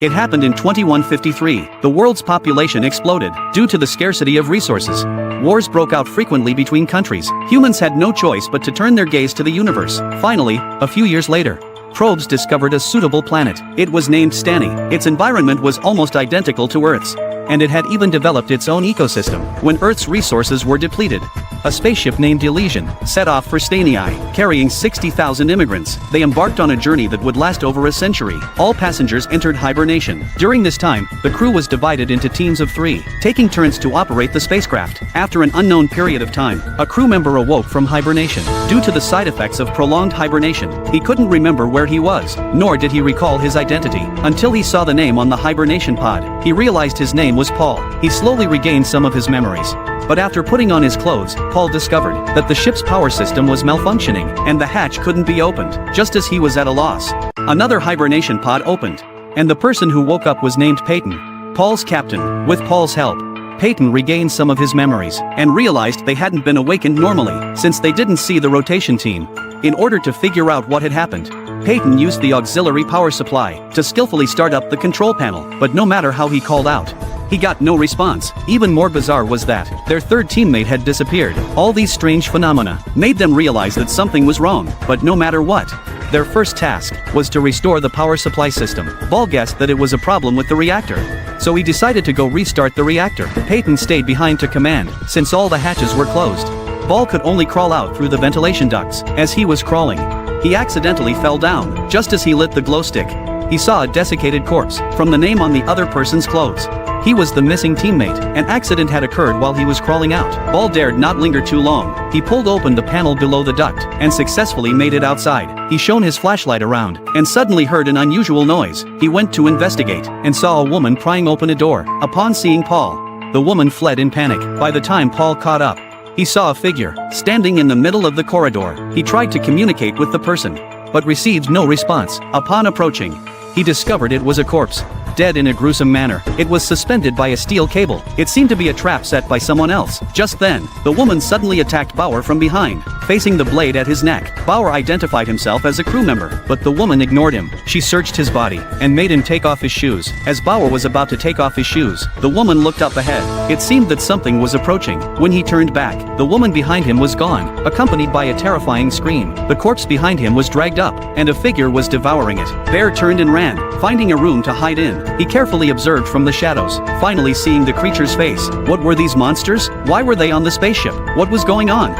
It happened in 2153. The world's population exploded due to the scarcity of resources. Wars broke out frequently between countries. Humans had no choice but to turn their gaze to the universe. Finally, a few years later, probes discovered a suitable planet. It was named Stani. Its environment was almost identical to Earth's, and it had even developed its own ecosystem. When Earth's resources were depleted, a spaceship named Elysian set off for Stanii, carrying 60,000 immigrants. They embarked on a journey that would last over a century. All passengers entered hibernation. During this time, the crew was divided into teams of 3, taking turns to operate the spacecraft. After an unknown period of time, a crew member awoke from hibernation. Due to the side effects of prolonged hibernation, he couldn't remember where he was, nor did he recall his identity, until he saw the name on the hibernation pod. He realized his name was Paul. He slowly regained some of his memories. But after putting on his clothes, Paul discovered that the ship's power system was malfunctioning, and the hatch couldn't be opened. Just as he was at a loss, another hibernation pod opened, and the person who woke up was named Peyton, Paul's captain. With Paul's help, Peyton regained some of his memories, and realized they hadn't been awakened normally, since they didn't see the rotation team. In order to figure out what had happened, Peyton used the auxiliary power supply to skillfully start up the control panel, but no matter how he called out, he got no response. Even more bizarre was that their third teammate had disappeared. All these strange phenomena made them realize that something was wrong, but no matter what, their first task was to restore the power supply system. Paul guessed that it was a problem with the reactor, so he decided to go restart the reactor. Peyton stayed behind to command, since all the hatches were closed. Paul could only crawl out through the ventilation ducts. As he was crawling, he accidentally fell down. Just as he lit the glow stick, he saw a desiccated corpse from the name on the other person's clothes. He was the missing teammate. An accident had occurred while he was crawling out. Paul dared not linger too long. He pulled open the panel below the duct, and successfully made it outside. He shone his flashlight around, and suddenly heard an unusual noise. He went to investigate, and saw a woman prying open a door. Upon seeing Paul, the woman fled in panic. By the time Paul caught up, he saw a figure standing in the middle of the corridor. He tried to communicate with the person, but received no response. Upon approaching, he discovered it was a corpse, dead in a gruesome manner. It was suspended by a steel cable. It seemed to be a trap set by someone else. Just then, the woman suddenly attacked Bauer from behind, facing the blade at his neck. Bauer identified himself as a crew member, but the woman ignored him. She searched his body, and made him take off his shoes. As Bauer was about to take off his shoes, the woman looked up ahead. It seemed that something was approaching. When he turned back, the woman behind him was gone, accompanied by a terrifying scream. The corpse behind him was dragged up, and a figure was devouring it. Bear turned and ran, finding a room to hide in. He carefully observed from the shadows, finally seeing the creature's face. What were these monsters? Why were they on the spaceship? What was going on?